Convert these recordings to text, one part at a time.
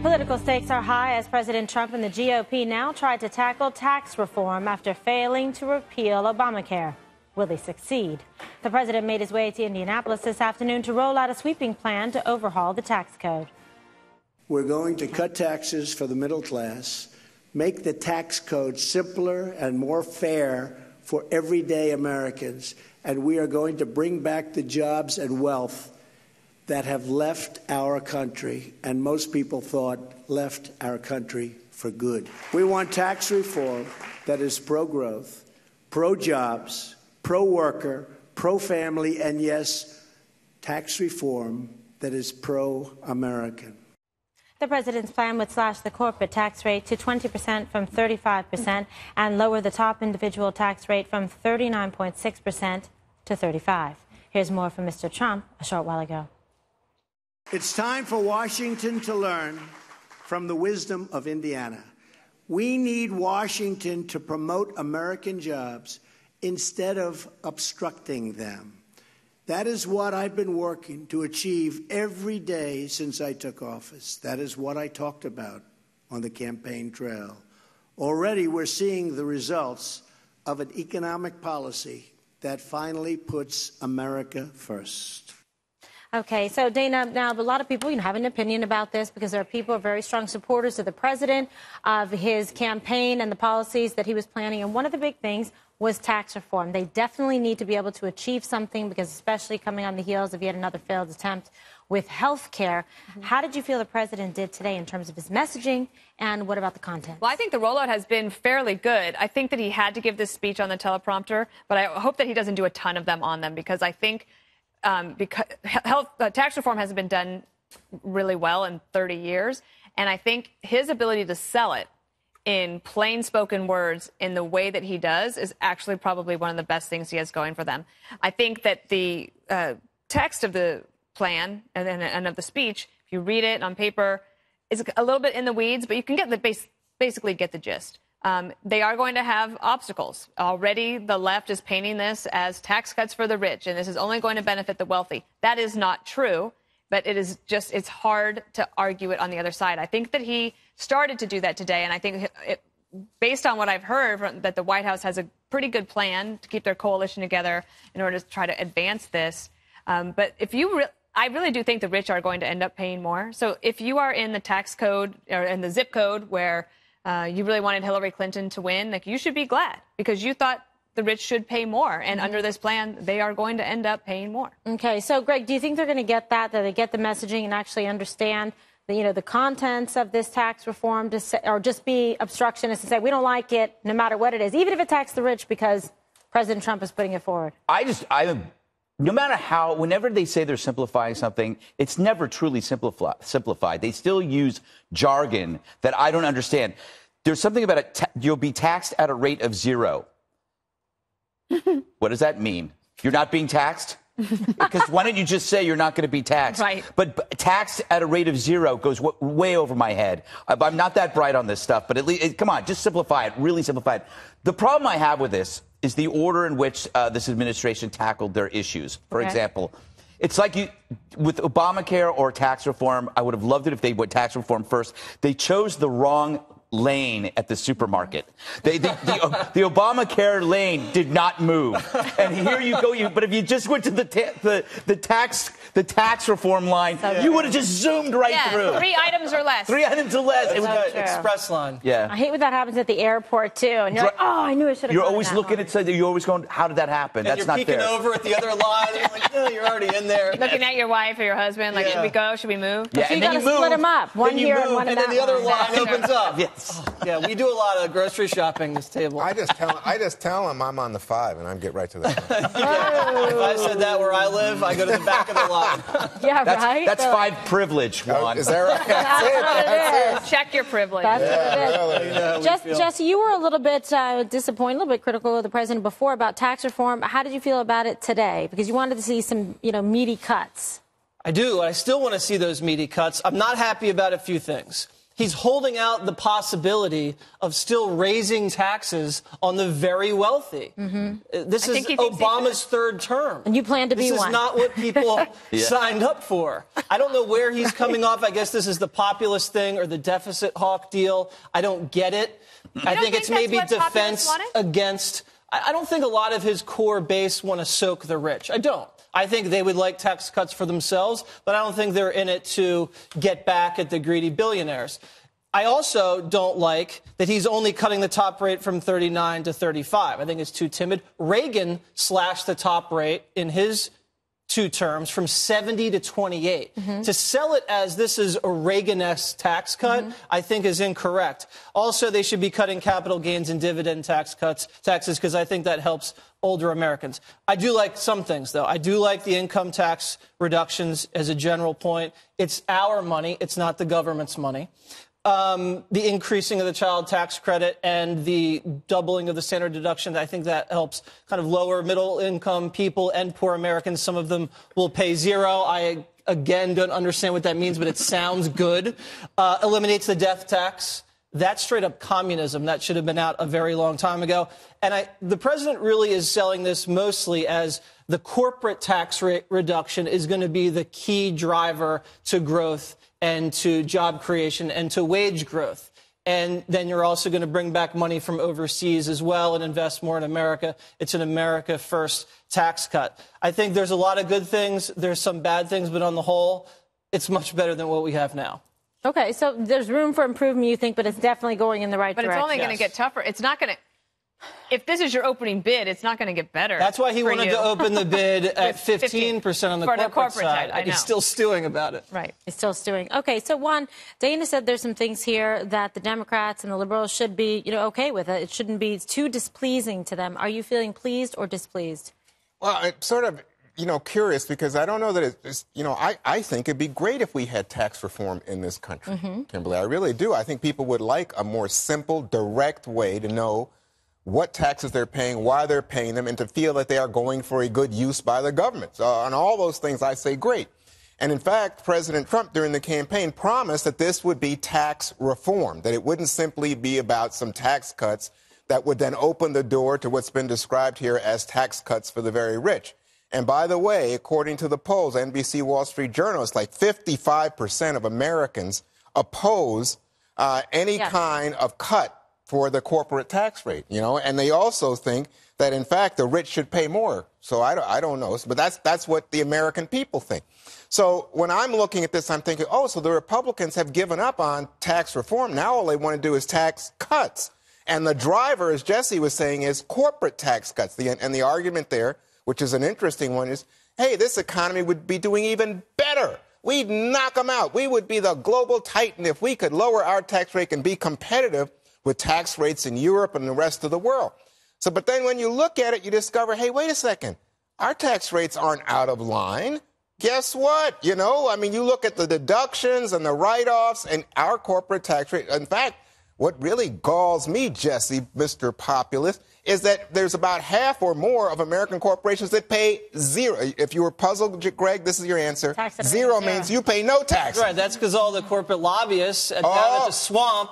Political stakes are high as President Trump and the GOP now try to tackle tax reform after failing to repeal Obamacare. Will they succeed? The president made his way to Indianapolis this afternoon to roll out a sweeping plan to overhaul the tax code. We're going to cut taxes for the middle class, make the tax code simpler and more fair for everyday Americans, and we are going to bring back the jobs and wealth that have left our country, and most people thought left our country for good. We want tax reform that is pro-growth, pro-jobs, pro-worker, pro-family, and yes, tax reform that is pro-American. The president's plan would slash the corporate tax rate to 20% from 35% and lower the top individual tax rate from 39.6% to 35%. Here's more from Mr. Trump a short while ago. It's time for Washington to learn from the wisdom of Indiana. We need Washington to promote American jobs instead of obstructing them. That is what I've been working to achieve every day since I took office. That is what I talked about on the campaign trail. Already we're seeing the results of an economic policy that finally puts America first. Okay, so Dana, now a lot of people have an opinion about this because there are people who are very strong supporters of the president, of his campaign and the policies that he was planning. And one of the big things was tax reform. They definitely need to be able to achieve something because especially coming on the heels of yet another failed attempt with health care. How did you feel the president did today in terms of his messaging, and what about the content? Well, I think the rollout has been fairly good. I think that he had to give this speech on the teleprompter, but I hope that he doesn't do a ton of them on them because I think because tax reform hasn't been done really well in 30 years. And I think his ability to sell it in plain spoken words in the way that he does is actually probably one of the best things he has going for them. I think that the text of the plan and of the speech, if you read it on paper, is a little bit in the weeds, but you can get basically get the gist. They are going to have obstacles. Already the left is painting this as tax cuts for the rich, and this is only going to benefit the wealthy. That is not true, but it's hard to argue it on the other side. I think that he started to do that today, and I think based on what I've heard, that the White House has a pretty good plan to keep their coalition together in order to try to advance this. But I really do think the rich are going to end up paying more. So if you are in the tax code or in the zip code where you really wanted Hillary Clinton to win, you should be glad because you thought the rich should pay more. And under this plan, they are going to end up paying more. Okay. So, Greg, do you think they're going to get that they get the messaging and actually understand the contents of this tax reform or just be obstructionists and say, we don't like it no matter what it is, even if it attacks the rich because President Trump is putting it forward? No matter how, whenever they say they're simplifying something, it's never truly simplified. They still use jargon that I don't understand. There's something about it. You'll be taxed at a rate of 0. What does that mean? You're not being taxed? Because why don't you just say you're not going to be taxed? Right. But taxed at a rate of 0 goes way over my head. I'm not that bright on this stuff, but at least, come on, just simplify it, really simplify it. The problem I have with this is the order in which this administration tackled their issues. For example, it's like with Obamacare or tax reform, I would have loved it if they would tax reform first. They chose the wrong lane at the supermarket. The Obamacare lane did not move. And here you go. But if you just went to the tax reform line, you would have just zoomed through. 3 items or less. 3 items or less. It was an express line. Yeah. I hate when that happens at the airport, too. And you're like, oh, I knew I should have. You're always looking at something. You're always going, how did that happen? And That's not fair. You're peeking over at the other line. And you're like, no, you're already in there. Looking at your wife or your husband, like, should we go? Should we move? Yeah, so you got to split them up. One here and one in that. And then the other line opens up. Yes. Yeah, we do a lot of grocery shopping this table. I just tell them I'm on the 5 and I get right to that. If I said that where I live, I go to the back of the line. Yeah, right. That's 5 privilege, Juan. Is that right? That's it. Check your privilege. That's what it is. Jesse, you were a little bit disappointed, a little bit critical of the president before about tax reform. How did you feel about it today? Because you wanted to see some, meaty cuts. I do. I still want to see those meaty cuts. I'm not happy about a few things. he's holding out the possibility of still raising taxes on the very wealthy. This is Obama's third term. And you plan to be one. This is not what people signed up for. I don't know where he's coming off. I guess this is the populist thing or the deficit hawk deal. I don't get it. I think it's maybe defense against. I don't think a lot of his core base want to soak the rich. I don't. I think they would like tax cuts for themselves, but I don't think they're in it to get back at the greedy billionaires. I also don't like that he's only cutting the top rate from 39 to 35. I think it's too timid. Reagan slashed the top rate in his 2 terms from 70 to 28. To sell it as this is a Reagan-esque tax cut, I think is incorrect. Also, they should be cutting capital gains and dividend taxes because I think that helps older Americans. I do like some things, though. I do like the income tax reductions as a general point. It's our money. It's not the government's money. The increasing of the child tax credit and the doubling of the standard deduction, I think that helps kind of lower middle income people and poor Americans. Some of them will pay zero. I, again, don't understand what that means, but it sounds good. Eliminates the death tax. That's straight up communism. That should have been out a very long time ago. And the president really is selling this mostly as the corporate tax rate reduction is going to be the key driver to growth and to job creation and to wage growth. And then you're also going to bring back money from overseas as well and invest more in America. It's an America first tax cut. I think there's a lot of good things. There's some bad things, but on the whole, it's much better than what we have now. Okay, so there's room for improvement, you think, but it's definitely going in the right direction. But it's only going to get tougher. It's not going to. If this is your opening bid, it's not going to get better. That's why he wanted to open the bid at 15% on the corporate side. I know. He's still stewing about it. Right. He's still stewing. Okay, so Juan, Dana said there's some things here that the Democrats and the liberals should be, okay with it. It shouldn't be too displeasing to them. Are you feeling pleased or displeased? Well, I'm sort of, curious because I don't know that it's, I think it'd be great if we had tax reform in this country, Kimberly. I really do. I think people would like a more simple, direct way to know what taxes they're paying, why they're paying them, and to feel that they are going for a good use by the government. So on all those things, I say great. And in fact, President Trump during the campaign promised that this would be tax reform, that it wouldn't simply be about some tax cuts that would then open the door to what's been described here as tax cuts for the very rich. And by the way, according to the polls, NBC Wall Street Journal, it's like 55% of Americans oppose any kind of cut for the corporate tax rate, and they also think that, in fact, the rich should pay more. So I don't know, but that's what the American people think. So when I'm looking at this, I'm thinking, so the Republicans have given up on tax reform. Now all they want to do is tax cuts. And the driver, as Jesse was saying, is corporate tax cuts. And the argument there, which is an interesting one, is, hey, this economy would be doing even better. We'd knock them out. We would be the global titan if we could lower our tax rate and be competitive with tax rates in Europe and the rest of the world. So, but then when you look at it, you discover, hey, wait a second, our tax rates aren't out of line. Guess what? You look at the deductions and the write-offs and our corporate tax rate. In fact, what really galls me, Jesse, Mr. Populist, is that there's about half or more of American corporations that pay zero. If you were puzzled, Greg, this is your answer. Zero means you pay no tax. Right, that's because all the corporate lobbyists down at the swamp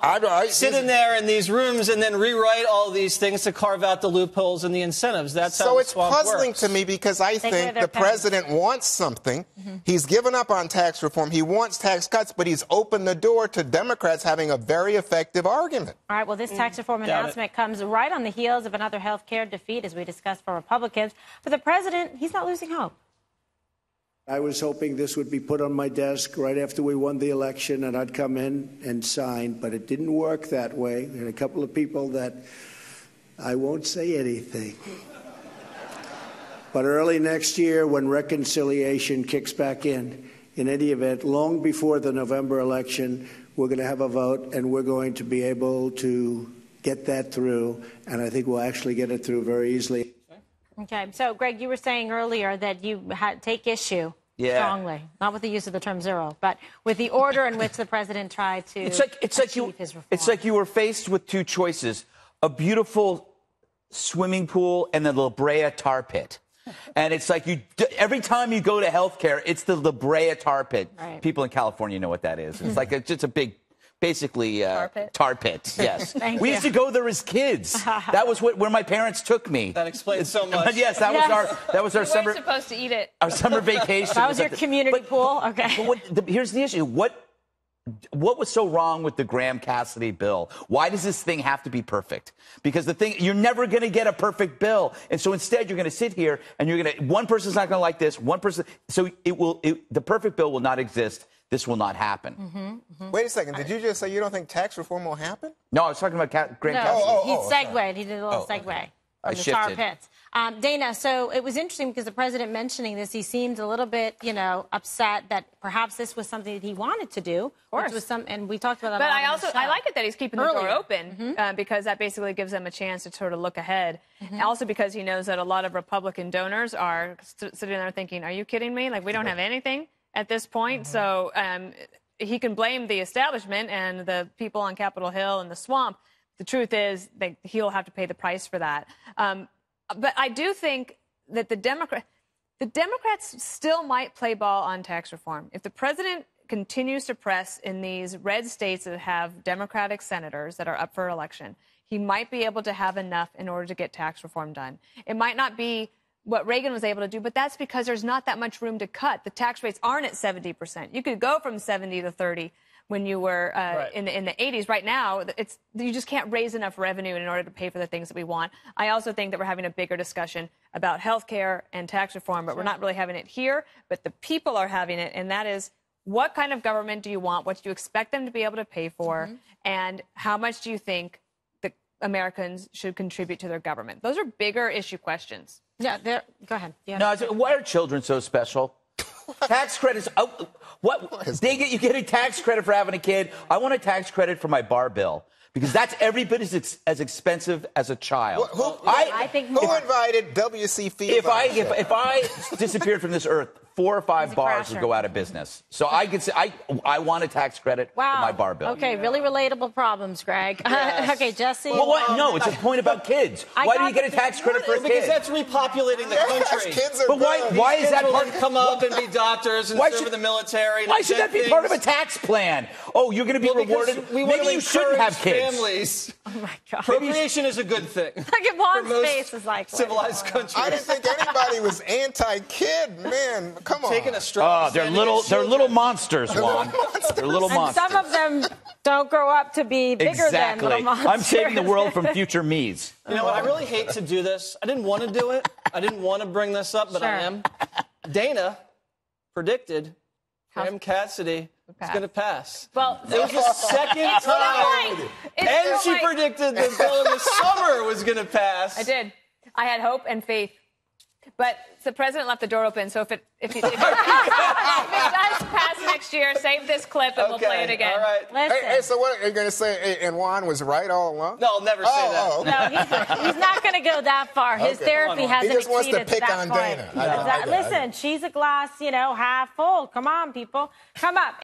sit in there in these rooms and then rewrite all these things to carve out the loopholes and the incentives. That's how the swamp works. So it's puzzling to me because I think the president wants something. He's given up on tax reform. He wants tax cuts, but he's opened the door to Democrats having a very effective argument. All right, well, this tax reform announcement comes right on the heels of another health care defeat, as we discussed, for Republicans. But the president, he's not losing hope. I was hoping this would be put on my desk right after we won the election and I'd come in and sign, but it didn't work that way. There are a couple of people that I won't say anything. But early next year, when reconciliation kicks back in any event, long before the November election, we're going to have a vote and we're going to be able to get that through, and I think we'll actually get it through very easily. Okay, so Greg, you were saying earlier that you take issue strongly, not with the use of the term zero, but with the order in which the president tried to achieve his reform. It's like you were faced with two choices: a beautiful swimming pool and the La Brea tar pit. And it's like every time you go to healthcare, it's the La Brea tar pit. Right. People in California know what that is. It's like just a big basically tar pits. Yes. We used to go there as kids. That was where my parents took me. That explains so much. Yes, that was our summer. We weren't supposed to eat it. Our summer vacation. That was your community pool. Okay. But here's the issue. What was so wrong with the Graham-Cassidy bill? Why does this thing have to be perfect? Because you're never going to get a perfect bill. And so instead, you're going to sit here and one person's not going to like this, one person. So the perfect bill will not exist. This will not happen. Wait a second. Did you just say you don't think tax reform will happen? No, I was talking about Graham-Cassidy. He segued. He did a little segue. From the tar pits. Dana, so it was interesting because the president mentioning this, he seemed a little bit, upset that perhaps this was something that he wanted to do. Of course. Which was and we talked about that. But I like it that he's keeping the door open because that basically gives them a chance to sort of look ahead. Also because he knows that a lot of Republican donors are sitting there thinking, are you kidding me? Like, we don't have anything at this point. So he can blame the establishment and the people on Capitol Hill and the swamp. The truth is that he'll have to pay the price for that. But I do think that the Democrats still might play ball on tax reform. If the president continues to press in these red states that have Democratic senators that are up for election, he might be able to have enough in order to get tax reform done. It might not be what Reagan was able to do, but that's because there's not that much room to cut. The tax rates aren't at 70%. You could go from 70 to 30 when you were in the 80s. Right now, you just can't raise enough revenue in order to pay for the things that we want. I also think that we're having a bigger discussion about health care and tax reform, but we're not really having it here. But the people are having it, and that is, what kind of government do you want? What do you expect them to be able to pay for? And how much do you think the Americans should contribute to their government? Those are bigger issue questions. Yeah, go ahead. Yeah. No, why are children so special? Tax credits. You get a tax credit for having a kid. I want a tax credit for my bar bill because that's every bit as expensive as a child. Who invited W.C. Fields? If I disappeared from this earth, 4 or 5 bars would go out of business. So I could say I want a tax credit for my bar bill. Okay, really relatable problems, Greg. Yes. Okay, Jesse. Well, what? No, it's a point about kids. Why do you get a tax credit for a kid? Because that's repopulating the country. Kids are but why is that part? Come up and be doctors and serve in the military. Why should that be part of a tax plan? Oh, you're going to be rewarded. Maybe you shouldn't have kids. Families. Oh my God. Procreation is a good thing. Look at Juan's face. Is like civilized countries. I didn't think anybody was anti-kid, man. Come on. Taking a straw. They're little monsters, Juan. They're little monsters. Some of them don't grow up to be bigger than little monsters. I'm saving the world from future me's. You know what? I really hate to do this. I didn't want to do it. I didn't want to bring this up, but I am. Dana predicted Graham-Cassidy is going to pass. Well, it was the second time. And she predicted the bill in the summer was going to pass. I did. I had hope and faith. But the president left the door open, so if it does pass next year, save this clip and we'll play it again. All right. Hey, so what are you going to say? And Juan was right all along? No, I'll never say that. Okay. No, he's not going to go that far. His therapy hasn't exceeded that point. He just wants to pick on Dana. Listen, she's a glass, half full. Come on, people. Come up.